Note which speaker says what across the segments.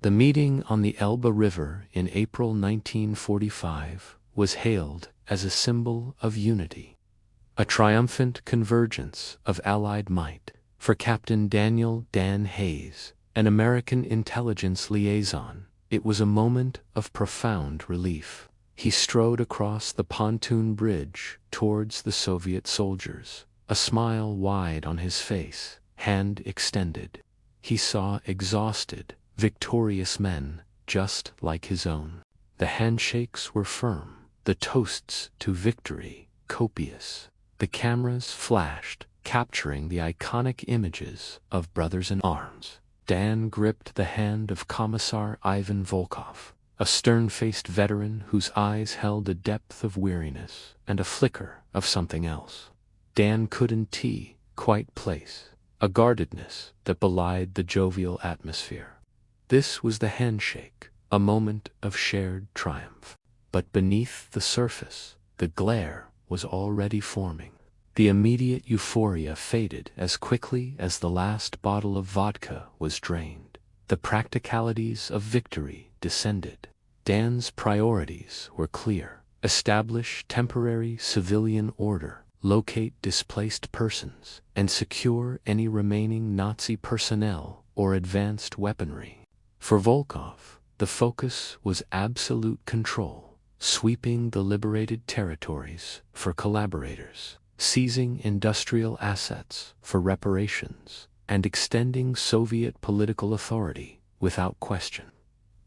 Speaker 1: The meeting on the Elbe River in April 1945 was hailed as a symbol of unity, a triumphant convergence of Allied might. For Captain Daniel "Dan" Hayes, an American intelligence liaison, it was a moment of profound relief. He strode across the pontoon bridge towards the Soviet soldiers, a smile wide on his face, hand extended. He saw exhausted, victorious men just like his own. The handshakes were firm, the toasts to victory copious. The cameras flashed, capturing the iconic images of brothers in arms. Dan gripped the hand of Commissar Ivan Volkov, a stern-faced veteran whose eyes held a depth of weariness and a flicker of something else. Dan couldn't quite place a guardedness that belied the jovial atmosphere. This was the handshake, a moment of shared triumph. But beneath the surface, the glare was already forming. The immediate euphoria faded as quickly as the last bottle of vodka was drained. The practicalities of victory descended. Dan's priorities were clear: establish temporary civilian order, locate displaced persons, and secure any remaining Nazi personnel or advanced weaponry. For Volkov, the focus was absolute control, sweeping the liberated territories for collaborators, seizing industrial assets for reparations, and extending Soviet political authority without question.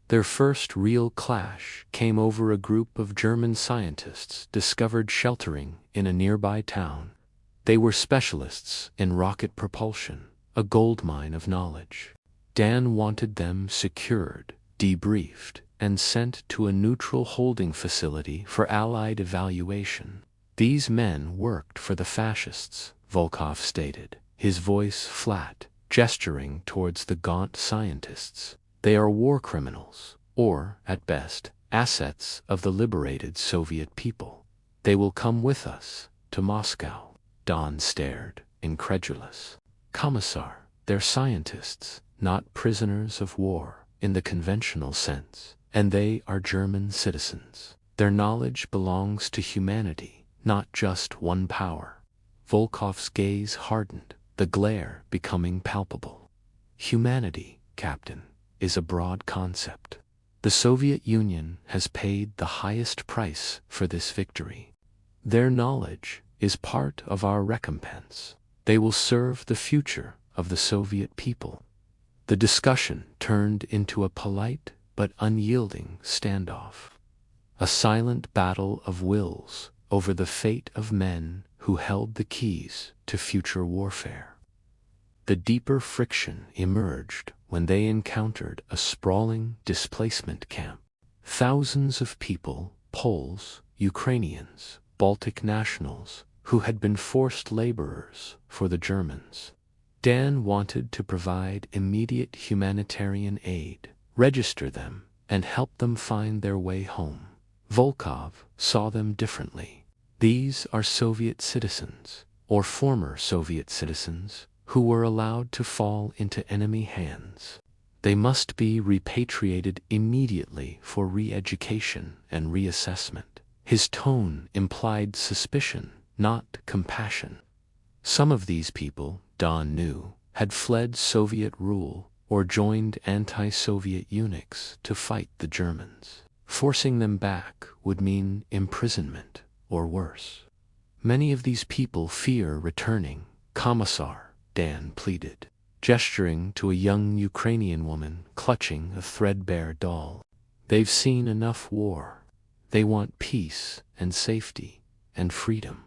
Speaker 1: Their first real clash came over a group of German scientists discovered sheltering in a nearby town. They were specialists in rocket propulsion, a goldmine of knowledge. Dan wanted them secured, debriefed, and sent to a neutral holding facility for Allied evaluation. These men worked for the fascists, Volkov stated, his voice flat, gesturing towards the gaunt scientists. They are war criminals, or, at best, assets of the liberated Soviet people. They will come with us to Moscow. Don stared, incredulous. Commissar, they're scientists, not prisoners of war in the conventional sense, and they are German citizens. Their knowledge belongs to humanity, not just one power. Volkov's gaze hardened, the glare becoming palpable. Humanity, Captain, is a broad concept. The Soviet Union has paid the highest price for this victory. Their knowledge is part of our recompense. They will serve the future of the Soviet people. The discussion turned into a polite but unyielding standoff, a silent battle of wills over the fate of men who held the keys to future warfare. The deeper friction emerged when they encountered a sprawling displacement camp. Thousands of people, Poles, Ukrainians, Baltic nationals, who had been forced laborers for the Germans. Dan wanted to provide immediate humanitarian aid, register them, and help them find their way home. Volkov saw them differently. These are Soviet citizens, or former Soviet citizens, who were allowed to fall into enemy hands. They must be repatriated immediately for re-education and reassessment. His tone implied suspicion, not compassion. Some of these people, Don knew, had fled Soviet rule or joined anti-Soviet eunuchs to fight the Germans. Forcing them back would mean imprisonment or worse. Many of these people fear returning, Commissar, Dan pleaded, gesturing to a young Ukrainian woman clutching a threadbare doll. They've seen enough war. They want peace and safety and freedom.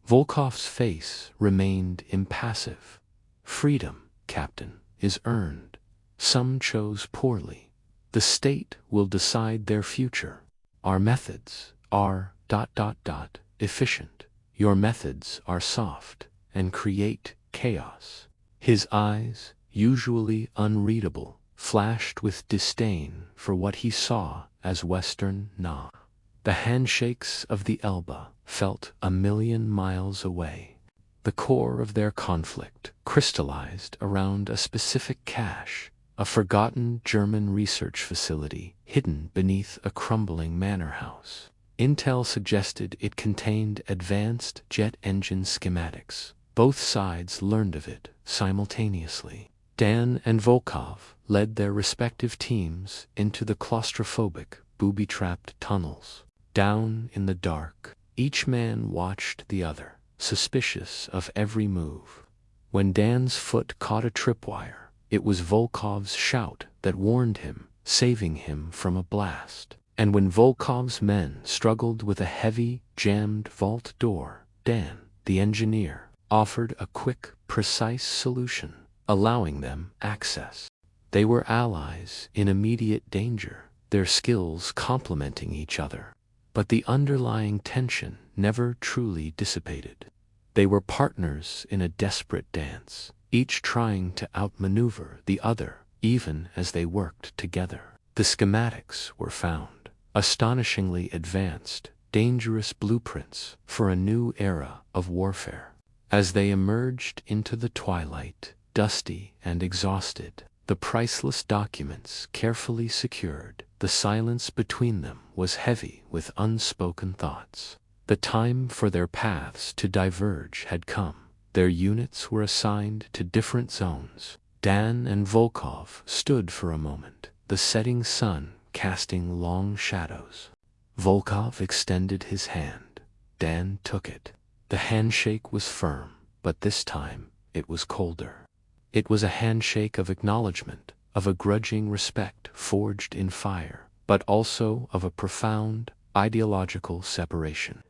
Speaker 1: Volkov's face remained impassive. Freedom, Captain, is earned. Some chose poorly. The state will decide their future. Our methods are ... efficient. Your methods are soft and create chaos. His eyes, usually unreadable, flashed with disdain for what he saw as Western nah. The handshakes of the Elbe felt a million miles away. The core of their conflict crystallized around a specific cache, a forgotten German research facility hidden beneath a crumbling manor house. Intel suggested it contained advanced jet engine schematics. Both sides learned of it simultaneously. Dan and Volkov led their respective teams into the claustrophobic, booby-trapped tunnels. Down in the dark, each man watched the other, suspicious of every move. When Dan's foot caught a tripwire, it was Volkov's shout that warned him, saving him from a blast. And when Volkov's men struggled with a heavy, jammed vault door, Dan, the engineer, offered a quick, precise solution, allowing them access. They were allies in immediate danger, their skills complementing each other. But the underlying tension never truly dissipated. They were partners in a desperate dance, each trying to outmaneuver the other, even as they worked together. The schematics were found, astonishingly advanced, dangerous blueprints for a new era of warfare. As they emerged into the twilight, dusty and exhausted, the priceless documents carefully secured, the silence between them was heavy with unspoken thoughts. The time for their paths to diverge had come. Their units were assigned to different zones. Dan and Volkov stood for a moment, the setting sun casting long shadows. Volkov extended his hand. Dan took it. The handshake was firm, but this time it was colder. It was a handshake of acknowledgement, of a grudging respect forged in fire, but also of a profound, ideological separation.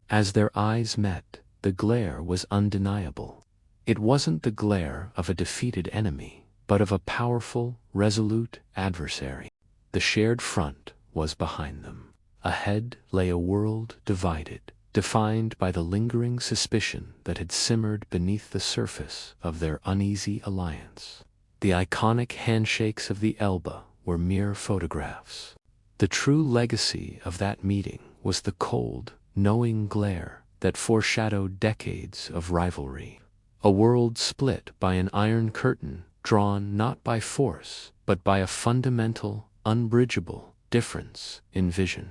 Speaker 1: As their eyes met, the glare was undeniable. It wasn't the glare of a defeated enemy, but of a powerful, resolute adversary. The shared front was behind them. Ahead lay a world divided, defined by the lingering suspicion that had simmered beneath the surface of their uneasy alliance. The iconic handshakes of the Elbe were mere photographs. The true legacy of that meeting was the cold, knowing glare that foreshadowed decades of rivalry. A world split by an iron curtain drawn not by force, but by a fundamental, unbridgeable difference in vision.